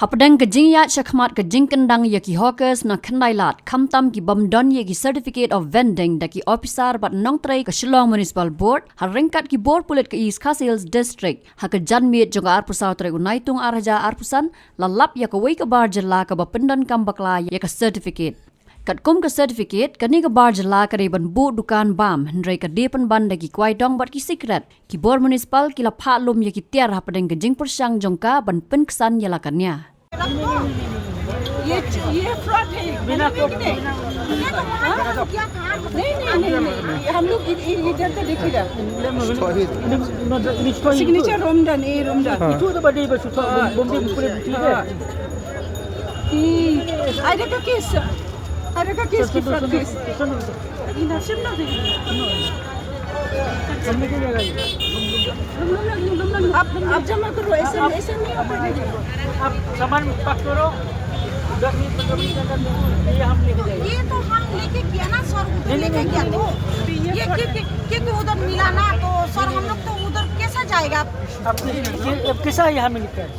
Hapadang kajing ya chakmat kajing kendang ya ki hawkers na khandailat khamtam ki bamdon ya ki certificate of vending da ki officer bat nongtrai ka Shillong Municipal Board haringkat ki board pulit ka East Khasi District hakajan miet jonga arpusaw trai unaitung araja arpusan lalap ya ka wei ka bar jalla ka bapendon kambakla ya ka certificate kat kum ka certificate kani ka bar jalla ka ban bu dukan bam hendrai ka depan ban da ki kwai dong bat ki secret ki board municipal ki la pha lum ya ki tiar hapadang kajing persang jongka ban pen kesan ya lakannya ये fraud है बिना को नहीं हम लोग इधर तो देखिएगा signature रोमडन itu tu badi basu bombi boleh ठीक है ada का केस की फ्रॉड केस इन सब ना हमने क्या लगा आप जमा करो ऐसे नहीं आप आप सामान पैक करो 10 मिनट 15 मिनट के अंदर ये हम लेके जाएंगे ये तो हम लेके गया ना सर उधर लेके गया तो ये क्योंकि उधर मिला ना तो सर हम लोग तो उधर कैसा जाएगा ये कैसा यहाँ में लिखा है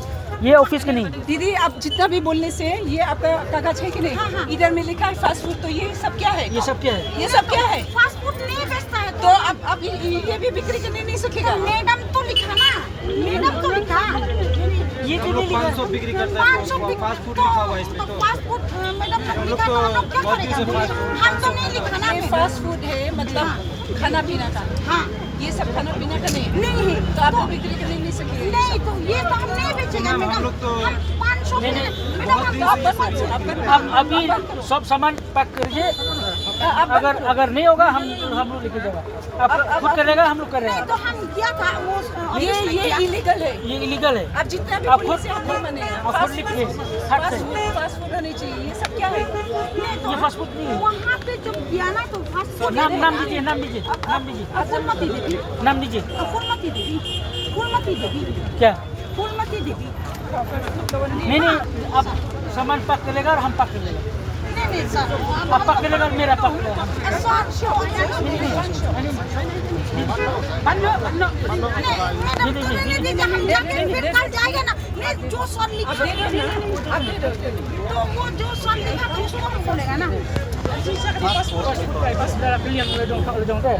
ये ऑफिस का नहीं दीदी आप जितना भी बोलने से ये आपका कागज है कि नहीं इधर में लिखा है फास्ट फूड तो ये सब क्या है ये सब क्या है फास्ट फूड नहीं बेचता है तो अब ये भी बिक्री करने नहीं सकेगा मैडम तो लिखा ना मैडम तो लिखा ये तो 500 बिक्री करता है फास्ट फूड लिखा हुआ है इसमें तो फास्ट फूड मैडम लिखा तो हम लोग क्या करेंगे हम तो नहीं लिखा ना ये फास्ट फूड है मतलब खाना पीना का हाँ ये सब खाना पीना का नहीं नहीं तो आप बिक्री करने नहीं सकेंगे नहीं तो ये तो हम नहीं बेचेंगे हम मैडम लोग तो 500 मैडम अब अभी सब सामान पैक करिए अगर नहीं होगा हम लोग लेके जाएगा आप खुद करेगा हम लोग करेगा तो हम क्या था वो ये इलीगल है ये इलीगल है आप जितना भी आप बोलिए खुद से आप नहीं मानेगा आप खुद लिखिए फास्ट फूड होनी चाहिए ये सब क्या है ये फास्ट फूड नहीं है वहाँ पे जब गया ना तो फास्ट तो फूड नाम दीजिए फूलमती देवी नाम दीजिए फूलमती देवी क्या फूलमती देवी नहीं आप सामान पैक करेगा और हम पैक कर लेगा नहीं सर आप पैक करेगा और मेरा पैक करेगा हम जाके फिर कल जाएगा ना नहीं जो सर लिखा तो वो जो सर लिखा तो उसको हम बोलेगा ना pas darah pilihan oleh dong tu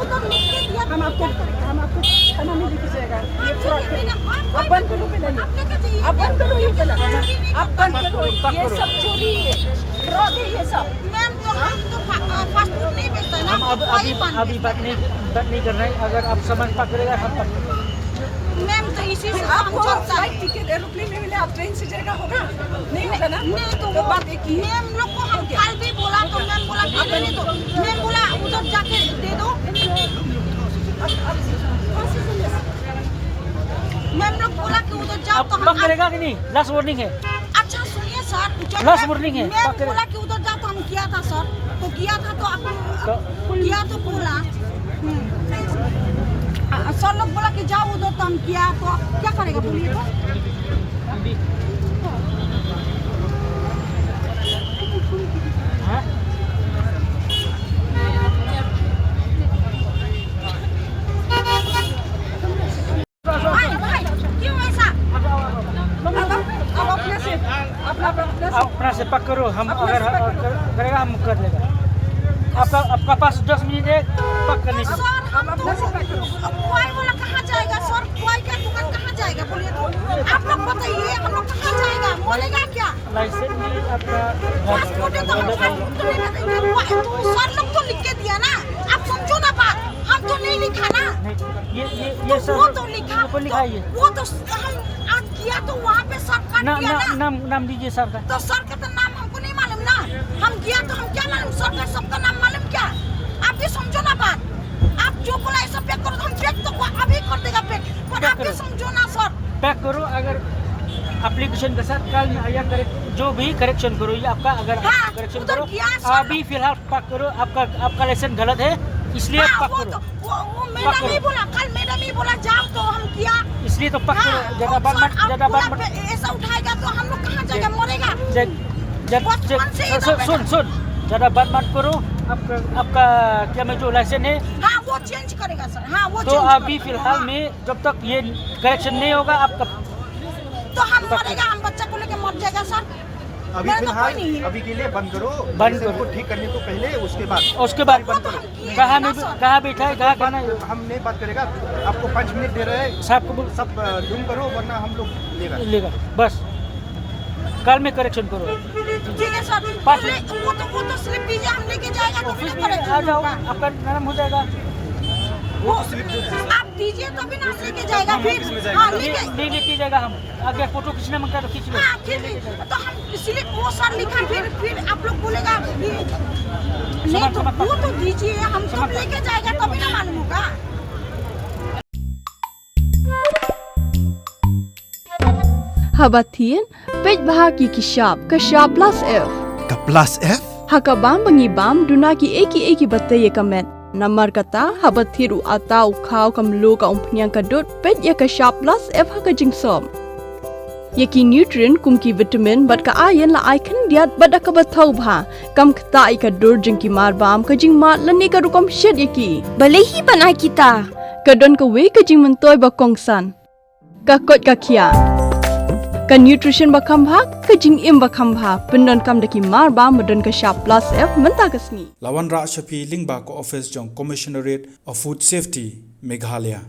उधर लिख के दिया हम आपको खाना नहीं लेके जाएगा ये फ्रॉड है आप बंद करो पहले आप बंद करो ये पहले आप बंद करो ये सब चोरी है फ्रॉड है ये सब मैम तो हम तो फास्ट फूड नहीं बेचते ना हम अभी बात नहीं कर रहे हैं अगर आप सामान पैक करेगा हम पैक करेंगे मैम तो इसी से हम आपको चलता है फ्लाइट टिकट एरोप्लेन में मिले आप ट्रेन से जाएगा होगा नहीं होगा ना नहीं तो वो बात एक ही है मैम लोग को हम कल भी बोला तो मैम बोला कि नहीं तो मैम बोला उधर जाके दे दो मैम लोग बोला कि उधर जाओ आप तो पैक करेगा कि नहीं लास्ट वार्निंग है अच्छा सुनिए सर Last warning है, मैम पकड़े। बोला कि उधर जाओ तो हम किया था सर तो किया था तो आप किया तो बोला सर लोग बोला कि जाओ उधर तो हम किया तो आप क्या करेगा बोलिए तो हाँ? भाई क्यों ऐसा अब अपने से आप अपना से पैक करो हम अगर करेगा हम कर लेगा आपका पास 10 मिनट है पैक करने के सर हम अपने से कोई वाला कहाँ जाएगा सर कोई का दुकान कहाँ जाएगा बोलिए तो आप लोग बताइए हम लोग कहाँ जाएगा बोलेगा क्या लाइसेंस भी आपका पासपोर्ट है तो हम पासपोर्ट तो नहीं बताएंगे तो सर लोग तो लिख के दिया ना आप समझो ना बात हम तो नहीं लिखा ना ये सर वो तो लिखा ऊपर लिखा है ये वो तो हम आज किया तो वहाँ पे सर काट दिया ना नाम दीजिए सर का तो सर का तो नाम हमको नहीं मालूम ना हम किया तो हम क्या मालूम सर का सबका नाम मालूम क्या आप भी समझो ना बात आप जो बोला ऐसा पैक करो हम पैक तो अभी कर देगा पैक पर आप भी समझो ना सर पैक करो अगर एप्लीकेशन के साथ कल में आया जो भी करेक्शन करो ये आपका अगर हाँ, करेक्शन उधर करो किया सर। अभी फिलहाल पैक करो आपका लाइसेंस गलत है इसलिए हाँ, पैक वो करो तो वो मैडम ही बोला कल मैडम ही बोला जाओ तो हम किया इसलिए तो पैक करो ज्यादा बात ऐसा उठाएगा तो हम लोग कहाँ जाएगा मरेगा सुन ज्यादा बात मत करो आपका क्या में जो लाइसेंस है हाँ वो चेंज करेगा सर, हाँ वो तो चेंज अभी करेगा। फिलहाल हाँ। में जब तक ये करेक्शन नहीं होगा आपका तो हम मरेगा, हम बच्चा को लेके मर जाएगा सर। अभी मेरा तो फिलहाल कोई नहीं है। अभी के लिए बंद करो, बंद लाइसेंस करो। को ठीक करने को पहले, उसके बाद वो तो कहाँ में कहाँ बैठा है कहाँ करना है हम नहीं बात करेगा। आपको 5 मिनट दे रहे हैं, साहब को बोल सब जूम करो वरना हम लोग लेगा। लेगा बस कल में करेक्शन करो ठीक है सर, पाँच वो तो स्लिप दीजिए, हम लेके जाएगा तो ऑफिस फिर में करेक्शन आ जाओ होगा। आपका नरम हो जाएगा वो आप दीजिए तभी ना हम लेके जाएगा फिर। हाँ लेके नहीं लेके जाएगा हम आगे फोटो खींचना मांगता तो खींच लो हाँ तो हम इसलिए वो सर लिखा, फिर आप लोग बोलेगा नहीं तो वो तो दीजिए, हम सब लेके जाएगा तभी ना मालूम होगा। Habatin, pej bahagi kishap, kashap plus F. Ka plus F? Hakabam bangibam dunaki eki bataye kamet. Namar kata habathiru atau kau kamlo ka umpnyang kadut pej ya kashap plus F haka jingsom. Yaki nutrient kumki vitamin bat ka ayan la icon diat bat ka bathau bha kam kta ka dur jingki marbam ka jing mat lani ka rukom shed yaki balehi banai kita kadon ka we ka jing mentoy ba kongsan ka kot ka kia ka nutrition ba khambha ka jing im ba khambha pendon kam daki marbam madon ka sharp plus F menta kasni Lawan Ra Shafi Lingba ko office jong Commissionerate of Food Safety Meghalaya